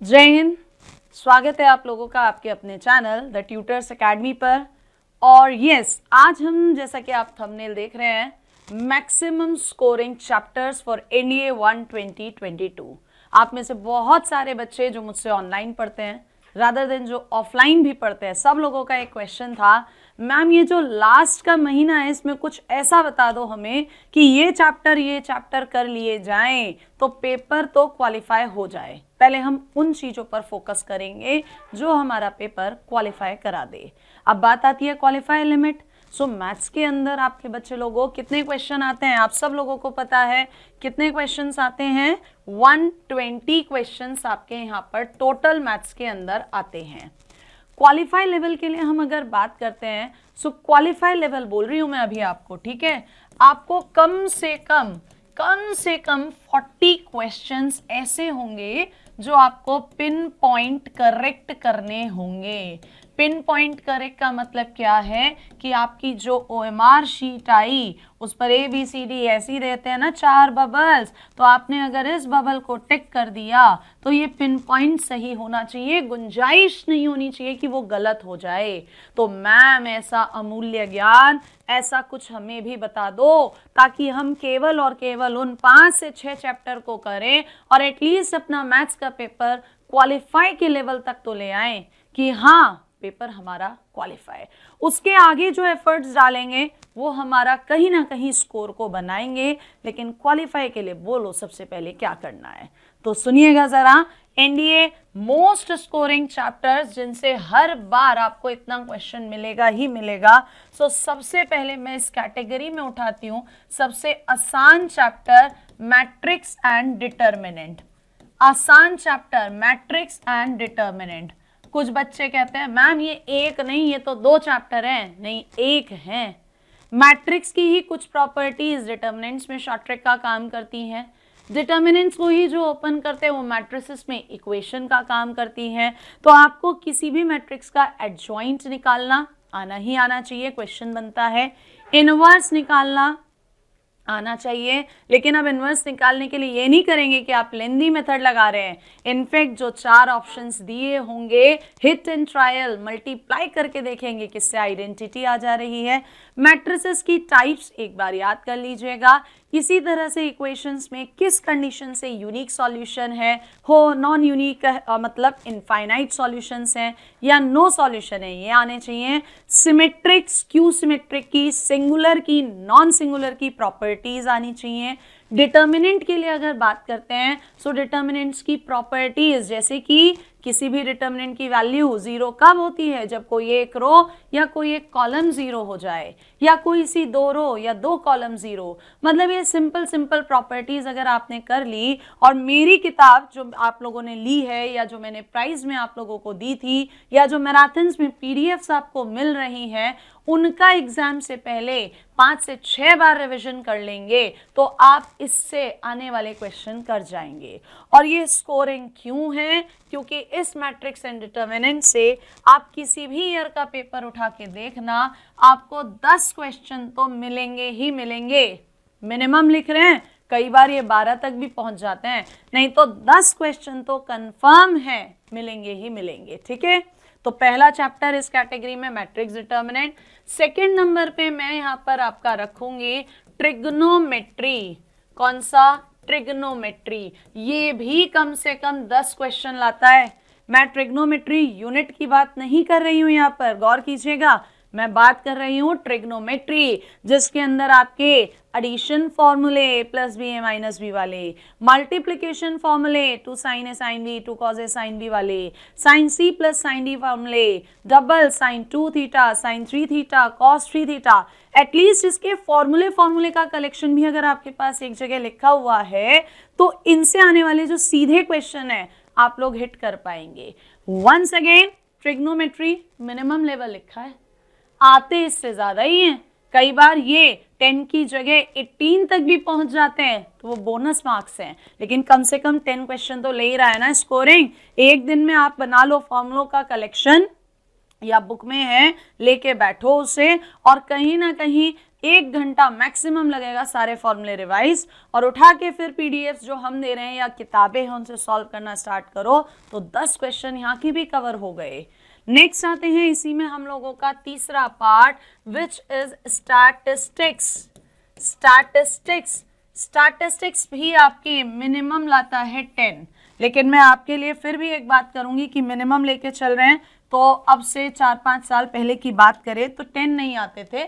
जय हिंद। स्वागत है आप लोगों का आपके अपने चैनल द ट्यूटर्स एकेडमी पर। और यस, आज हम जैसा कि आप थंबनेल देख रहे हैं, maximum scoring chapters for NDA 1 2022। आप में से बहुत सारे बच्चे जो मुझसे ऑनलाइन पढ़ते हैं रादर देन जो ऑफलाइन भी पढ़ते हैं, सब लोगों का एक क्वेश्चन था, मैम ये जो लास्ट का महीना है इसमें कुछ ऐसा बता दो हमें कि ये चैप्टर कर लिए जाएं तो पेपर तो क्वालिफाई हो जाए। पहले हम उन चीज़ों पर फोकस करेंगे जो हमारा पेपर क्वालिफाई करा दे। अब बात आती है क्वालिफाई लिमिट। सो मैथ्स के अंदर आपके बच्चे लोगों कितने क्वेश्चन आते हैं, आप सब लोगों को पता है कितने क्वेश्चंस आते हैं। 120 क्वेश्चंस आपके यहाँ पर टोटल मैथ्स के अंदर आते हैं। क्वालिफाई लेवल के लिए हम अगर बात करते हैं, सो क्वालिफाई लेवल बोल रही हूं मैं अभी आपको, ठीक है। आपको कम से कम 40 क्वेश्चंस ऐसे होंगे जो आपको पिन पॉइंट करेक्ट करने होंगे। पिन पॉइंट करेक्ट का मतलब क्या है कि आपकी जो OMR शीट आई उस पर ABCD ऐसी रहते हैं ना 4 बबल्स, तो आपने अगर इस बबल को टिक कर दिया तो ये पिन पॉइंट सही होना चाहिए, गुंजाइश नहीं होनी चाहिए कि वो गलत हो जाए। तो मैम ऐसा अमूल्य ज्ञान, ऐसा कुछ हमें भी बता दो ताकि हम केवल और केवल उन 5 से 6 चैप्टर को करें और एटलीस्ट अपना मैथ्स का पेपर क्वालिफाई के लेवल तक तो ले आए कि हाँ पेपर हमारा क्वालिफाई। उसके आगे जो एफर्ट्स डालेंगे वो हमारा कहीं ना कहीं स्कोर को बनाएंगे, लेकिन क्वालिफाई के लिए बोलो सबसे पहले क्या करना है। तो सुनिएगा जरा, एनडीए मोस्ट स्कोरिंग चैप्टर्स जिनसे हर बार आपको इतना क्वेश्चन मिलेगा ही मिलेगा। सो सबसे पहले मैं इस कैटेगरी में उठाती हूँ सबसे आसान चैप्टर, मैट्रिक्स एंड डिटर्मिनेंट। आसान चैप्टर मैट्रिक्स एंड डिटर्मिनेंट। कुछ बच्चे कहते हैं मैम ये एक नहीं, ये तो 2 चैप्टर हैं। नहीं, एक हैं। मैट्रिक्स की ही कुछ प्रॉपर्टीज डिटर्मिनेंट्स में शॉर्ट ट्रिक का काम करती हैं। डिटर्मिनेंट्स को ही जो ओपन करते हैं वो मैट्रिसेस में इक्वेशन का काम करती हैं। तो आपको किसी भी मैट्रिक्स का एडजॉइंट निकालना आना ही आना चाहिए, क्वेश्चन बनता है। इनवर्स निकालना आना चाहिए, लेकिन अब इन्वर्स निकालने के लिए ये नहीं करेंगे कि आप लेंदी मेथड लगा रहे हैं। इनफैक्ट जो 4 ऑप्शंस दिए होंगे, हिट एंड ट्रायल मल्टीप्लाई करके देखेंगे किससे आइडेंटिटी आ जा रही है। मैट्रिसेस की टाइप्स एक बार याद कर लीजिएगा। इसी तरह से इक्वेशंस में किस कंडीशन से यूनिक सॉल्यूशन है, हो नॉन यूनिक मतलब इनफाइनाइट सॉल्यूशंस हैं या नो सॉल्यूशन है, ये आने चाहिए। सिमेट्रिक स्क्यू सिमेट्रिक की, सिंगुलर की, नॉन सिंगुलर की प्रॉपर्टीज आनी चाहिए। डिटर्मिनेंट के लिए अगर बात करते हैं, सो डिटर्मिनेंट्स की प्रॉपर्टीज जैसे कि किसी भी डिटर्मिनेंट की वैल्यू 0 कब होती है, जब कोई एक रो या कोई एक कॉलम 0 हो जाए, या कोई सी 2 रो या 2 कॉलम 0। मतलब ये सिंपल प्रॉपर्टीज अगर आपने कर ली, और मेरी किताब जो आप लोगों ने ली है या जो मैंने प्राइज में आप लोगों को दी थी या जो मैराथन्स में PDFs आपको मिल रही हैं, उनका एग्जाम से पहले 5 से 6 बार रिवीजन कर लेंगे तो आप इससे आने वाले क्वेश्चन कर जाएंगे। और ये स्कोरिंग क्यों है? क्योंकि इस मैट्रिक्स एंड डिटर्मिनेंट से आप किसी भी ईयर का पेपर उठा के देखना, आपको 10 क्वेश्चन तो मिलेंगे ही मिलेंगे। मिनिमम लिख रहे हैं, कई बार ये 12 तक भी पहुंच जाते हैं, नहीं तो 10 क्वेश्चन तो कंफर्म है मिलेंगे ही मिलेंगे। ठीक है, तो पहला चैप्टर इस कैटेगरी में मैट्रिक्स डिटर्मिनेंट। सेकंड नंबर पे मैं यहाँ पर आपका रखूंगी ट्रिग्नोमेट्री। कौन सा? ट्रिग्नोमेट्री। ये भी कम से कम 10 क्वेश्चन लाता है। मैं ट्रिग्नोमेट्री यूनिट की बात नहीं कर रही हूं, यहाँ पर गौर कीजिएगा, मैं बात कर रही हूँ ट्रिग्नोमेट्री, जिसके अंदर आपके एडिशन फॉर्मूले प्लस बी ए माइनस बी वाले, मल्टीप्लिकेशन फॉर्मूले 2 sin a sin b 2 cos a sin b वाले, sin c plus sin d फॉर्मूले, double sin 2 theta sin 3 theta cos 3 theta. At least इसके फॉर्मूले का कलेक्शन भी अगर आपके पास एक जगह लिखा हुआ है तो इनसे आने वाले जो सीधे क्वेश्चन है आप लोग हिट कर पाएंगे। Once again, trigonometry minimum level लिखा है, आते इससे ज्यादा ही हैं। कई बार ये 10 की जगह 18 तक भी पहुंच जाते हैं तो वो बोनस मार्क्स हैं, लेकिन कम से कम 10 क्वेश्चन तो ले ही रहा है ना स्कोरिंग। एक दिन में आप बना लो फॉर्मूलों का कलेक्शन, या बुक में है लेके बैठो उसे, और कहीं ना कहीं 1 घंटा मैक्सिमम लगेगा सारे फॉर्मूले रिवाइज, और उठा के फिर पीडीएफ जो हम दे रहे हैं या किताबें हैं उनसे सॉल्व करना स्टार्ट करो तो 10 क्वेश्चन यहाँ की भी कवर हो गए। नेक्स्ट आते हैं इसी में हम लोगों का तीसरा part which is statistics. Statistics भी आपके मिनिमम लाता है 10, लेकिन मैं आपके लिए फिर भी एक बात करूंगी कि मिनिमम लेके चल रहे हैं तो अब से 4-5 साल पहले की बात करें तो 10 नहीं आते थे,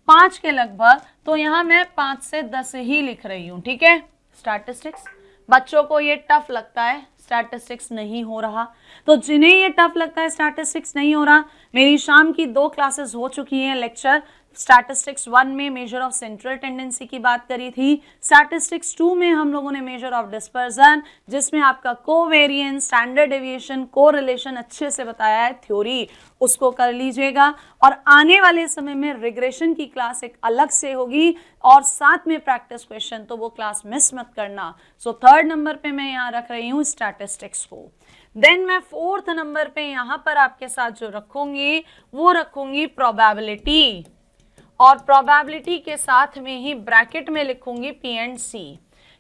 5 के लगभग, तो यहाँ मैं 5 से 10 ही लिख रही हूँ, ठीक है। स्टैटिस्टिक्स बच्चों को ये टफ लगता है, स्टैटिस्टिक्स नहीं हो रहा, तो जिन्हें ये टफ लगता है स्टैटिस्टिक्स नहीं हो रहा, मेरी शाम की 2 क्लासेस हो चुकी हैं लेक्चर। स्टैटिस्टिक्स 1 में मेजर ऑफ सेंट्रल टेंडेंसी की बात करी थी, स्टैटिस्टिक्स 2 में हम लोगों ने मेजर ऑफ डिस्पर्जन, जिसमें आपका कोवेरिएंस, स्टैंडर्ड डेविएशन, कोरिलेशन अच्छे से बताया है, थ्योरी उसको कर लीजिएगा। और आने वाले समय में रिग्रेशन की क्लास एक अलग से होगी और साथ में प्रैक्टिस क्वेश्चन, तो वो क्लास मिस मत करना। सो 3rd नंबर पे मैं यहाँ रख रही हूँ स्टैटिस्टिक्स को। देन मैं 4th नंबर पे यहाँ पर आपके साथ जो रखूंगी वो रखूंगी प्रोबेबिलिटी, और प्रोबेबिलिटी के साथ में ही ब्रैकेट में लिखूंगी P&C,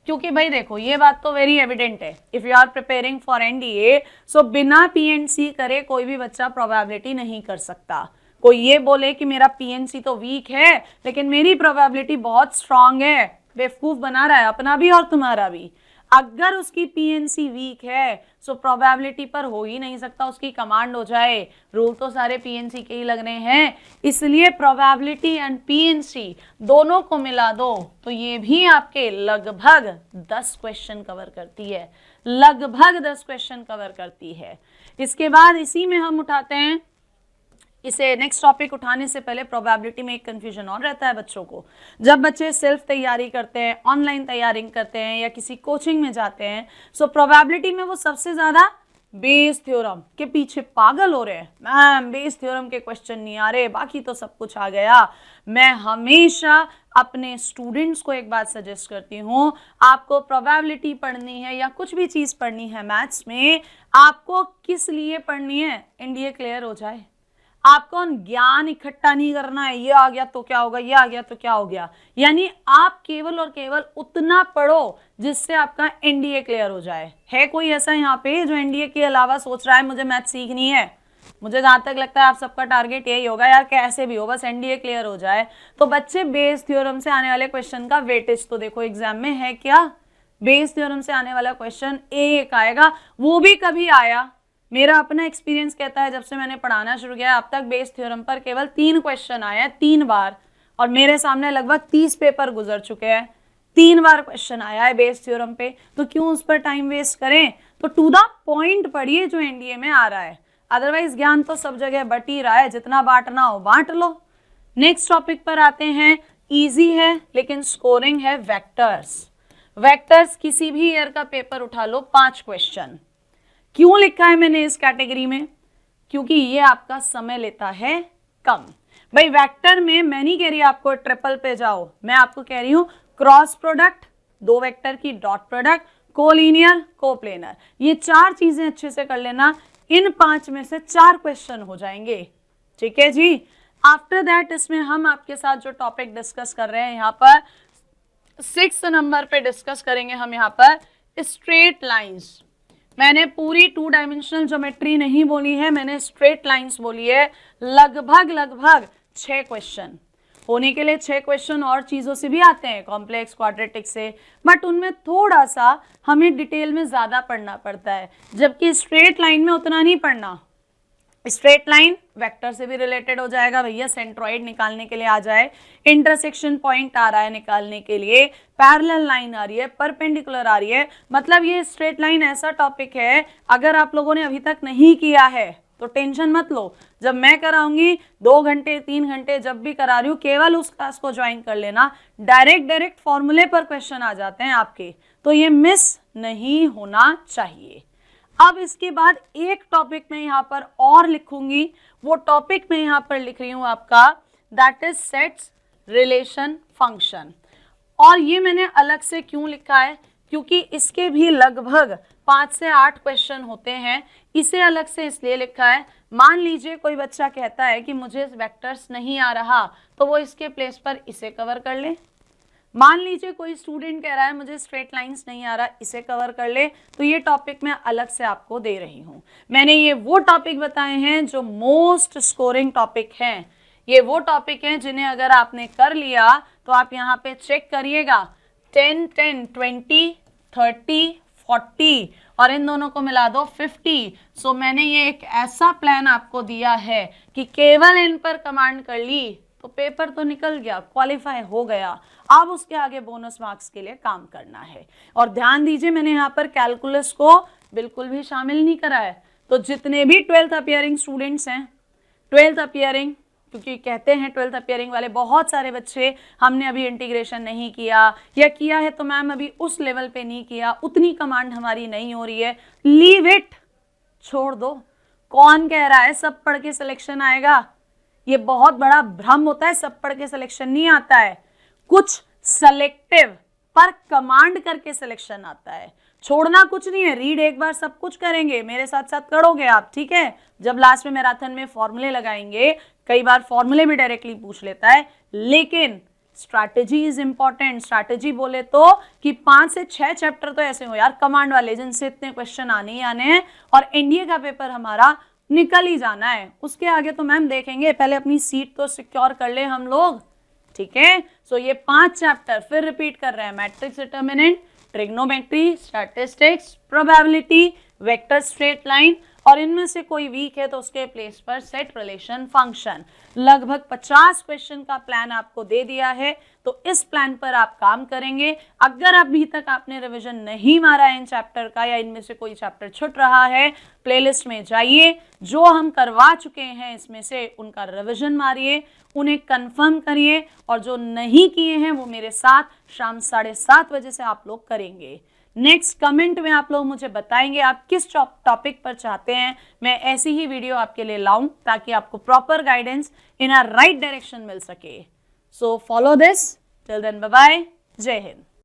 क्योंकि भाई देखो ये बात तो वेरी एविडेंट है, if you are preparing for NDA so बिना P&C करे कोई भी बच्चा प्रोबेबिलिटी नहीं कर सकता। कोई ये बोले कि मेरा P&C तो वीक है लेकिन मेरी प्रोबेबिलिटी बहुत स्ट्रांग है, बेवकूफ बना रहा है अपना भी और तुम्हारा भी। अगर उसकी P&C वीक है सो प्रोबेबिलिटी पर हो ही नहीं सकता उसकी कमांड हो जाए, रूल तो सारे P&C के ही लग रहे हैं, इसलिए प्रोबेबिलिटी एंड P&C दोनों को मिला दो तो ये भी आपके लगभग 10 क्वेश्चन कवर करती है, लगभग 10 क्वेश्चन कवर करती है। इसके बाद इसी में हम उठाते हैं इसे, नेक्स्ट टॉपिक उठाने से पहले प्रोबेबिलिटी में एक कंफ्यूजन और रहता है बच्चों को, जब बच्चे सेल्फ तैयारी करते हैं, ऑनलाइन तैयारी करते हैं या किसी कोचिंग में जाते हैं, सो प्रोबेबिलिटी में वो सबसे ज्यादा बेस थ्योरम के पीछे पागल हो रहे हैं। मैम बेस थ्योरम के क्वेश्चन नहीं आ रहे, बाकी तो सब कुछ आ गया। मैं हमेशा अपने स्टूडेंट्स को एक बात सजेस्ट करती हूँ, आपको प्रोबेबिलिटी पढ़नी है या कुछ भी चीज पढ़नी है मैथ्स में, आपको किस लिए पढ़नी है, एनडीए क्लियर हो जाए। आपको ज्ञान इकट्ठा नहीं करना है, ये आ गया तो क्या होगा, ये आ गया तो क्या हो गया, यानी आप केवल और केवल उतना पढ़ो जिससे आपका एनडीए क्लियर हो जाए। है कोई ऐसा यहाँ पे जो एनडीए के अलावा सोच रहा है मुझे मैथ सीखनी है? मुझे जहां तक लगता है आप सबका टारगेट यही होगा यार, कैसे भी हो बस एनडीए क्लियर हो जाए। तो बच्चे बेस थ्योरम से आने वाले क्वेश्चन का वेटेज तो देखो एग्जाम में है क्या, बेस थ्योरम से आने वाला क्वेश्चन एक आएगा, वो भी कभी आया। मेरा अपना एक्सपीरियंस कहता है जब से मैंने पढ़ाना शुरू किया अब तक बेस थ्योरम पर केवल 3 क्वेश्चन आए हैं, 3 बार, और मेरे सामने लगभग 30 पेपर गुजर चुके हैं, 3 बार क्वेश्चन आया है बेस थ्योरम पे, तो क्यों उस पर टाइम वेस्ट करें। तो टू द पॉइंट पढ़िए जो एनडीए में आ रहा है, अदरवाइज ज्ञान तो सब जगह बट ही रहा है, जितना बांटना हो बांट लो। नेक्स्ट टॉपिक पर आते हैं, इजी है लेकिन स्कोरिंग है, वेक्टर्स। वेक्टर्स किसी भी ईयर का पेपर उठा लो 5 क्वेश्चन। क्यों लिखा है मैंने इस कैटेगरी में, क्योंकि ये आपका समय लेता है कम। भाई वेक्टर में मैं नहीं कह रही आपको ट्रिपल पे जाओ, मैं आपको कह रही हूं क्रॉस प्रोडक्ट, 2 वेक्टर की डॉट प्रोडक्ट, कोलिनियर, कोप्लेनर, ये 4 चीजें अच्छे से कर लेना, इन 5 में से 4 क्वेश्चन हो जाएंगे, ठीक है जी। आफ्टर दैट इसमें हम आपके साथ जो टॉपिक डिस्कस कर रहे हैं यहाँ पर 6th नंबर पे डिस्कस करेंगे हम यहाँ पर स्ट्रेट लाइंस। मैंने पूरी 2 डायमेंशनल ज्योमेट्री नहीं बोली है, मैंने स्ट्रेट लाइंस बोली है। लगभग 6 क्वेश्चन होने के लिए 6 क्वेश्चन और चीज़ों से भी आते हैं, कॉम्प्लेक्स, क्वाड्रेटिक से, बट उनमें थोड़ा सा हमें डिटेल में ज़्यादा पढ़ना पड़ता है, जबकि स्ट्रेट लाइन में उतना नहीं पढ़ना। स्ट्रेट लाइन वेक्टर से भी रिलेटेड हो जाएगा, भैया सेंट्रॉइड निकालने के लिए आ जाए, इंटरसेक्शन पॉइंट आ रहा है निकालने के लिए, पैरेलल लाइन आ रही है, परपेंडिकुलर आ रही है, मतलब ये स्ट्रेट लाइन ऐसा टॉपिक है अगर आप लोगों ने अभी तक नहीं किया है तो टेंशन मत लो, जब मैं कराऊंगी 2 घंटे 3 घंटे जब भी करा रही हूँ केवल उस क्लास को ज्वाइन कर लेना, डायरेक्ट फॉर्मूले पर क्वेश्चन आ जाते हैं आपके, तो ये मिस नहीं होना चाहिए। अब इसके बाद एक टॉपिक मैं यहाँ पर और लिखूंगी, वो टॉपिक मैं यहाँ पर लिख रही हूँ आपका, that is sets relation function. और ये मैंने अलग से क्यों लिखा है, क्योंकि इसके भी लगभग 5 से 8 क्वेश्चन होते हैं। इसे अलग से इसलिए लिखा है, मान लीजिए कोई बच्चा कहता है कि मुझे वेक्टर्स नहीं आ रहा, तो वो इसके प्लेस पर इसे कवर कर ले। मान लीजिए कोई स्टूडेंट कह रहा है मुझे स्ट्रेट लाइंस नहीं आ रहा, इसे कवर कर ले। तो ये टॉपिक मैं अलग से आपको दे रही हूँ। मैंने ये वो टॉपिक बताए हैं जो मोस्ट स्कोरिंग टॉपिक हैं। ये वो टॉपिक हैं जिन्हें अगर आपने कर लिया तो आप यहाँ पे चेक करिएगा 10, 10, 20, 30, 40 और इन दोनों को मिला दो 50। सो मैंने ये एक ऐसा प्लान आपको दिया है कि केवल इन पर कमांड कर ली तो पेपर तो निकल गया, क्वालिफाई हो गया। अब उसके आगे बोनस मार्क्स के लिए काम करना है। और ध्यान दीजिए, मैंने यहाँ पर कैलकुलस को बिल्कुल भी शामिल नहीं करा है। तो जितने भी 12th अपियरिंग स्टूडेंट्स हैं, 12th अपियरिंग, क्योंकि कहते हैं 12th अपियरिंग वाले बहुत सारे बच्चे हमने अभी इंटीग्रेशन नहीं किया, या किया है तो मैम अभी उस लेवल पे नहीं किया, उतनी कमांड हमारी नहीं हो रही है। लीव इट, छोड़ दो। कौन कह रहा है सब पढ़ के सिलेक्शन आएगा? ये बहुत बड़ा भ्रम होता है, सब पढ़ के सिलेक्शन नहीं आता है। कुछ सेलेक्टिव पर कमांड करके सिलेक्शन आता है। छोड़ना कुछ नहीं है, रीड एक बार सब कुछ करेंगे, मेरे साथ साथ करोगे आप, ठीक है। जब लास्ट में मैराथन में फॉर्मूले लगाएंगे, कई बार फॉर्मूले भी डायरेक्टली पूछ लेता है, लेकिन स्ट्रैटेजी इज इंपॉर्टेंट। स्ट्रैटेजी बोले तो कि 5 से 6 चैप्टर तो ऐसे हो यार कमांड वाले, जिनसे इतने क्वेश्चन आने ही आने हैं और एनडीए का पेपर हमारा निकल ही जाना है। उसके आगे तो मैम देखेंगे, पहले अपनी सीट तो सिक्योर कर ले हम लोग, ठीक है। सो ये 5 चैप्टर फिर रिपीट कर रहे हैं, matrix determinant, trigonometry, statistics, probability, vector straight line, और इनमें से कोई वीक है तो उसके प्लेस पर सेट रिलेशन फंक्शन। लगभग 50 क्वेश्चन का प्लान आपको दे दिया है, तो इस प्लान पर आप काम करेंगे। अगर अभी तक आपने रिवीजन नहीं मारा है इन चैप्टर का, या इनमें से कोई चैप्टर छूट रहा है, प्लेलिस्ट में जाइए, जो हम करवा चुके हैं इसमें से उनका रिवीजन मारिए, उन्हें कंफर्म करिए, और जो नहीं किए हैं वो मेरे साथ शाम 7:30 बजे से आप लोग करेंगे। नेक्स्ट कमेंट में आप लोग मुझे बताएंगे आप किस टॉपिक पर चाहते हैं मैं ऐसी ही वीडियो आपके लिए लाऊं, ताकि आपको proper guidance in a right direction मिल सके। So follow this. Till then, bye bye, जय हिंद।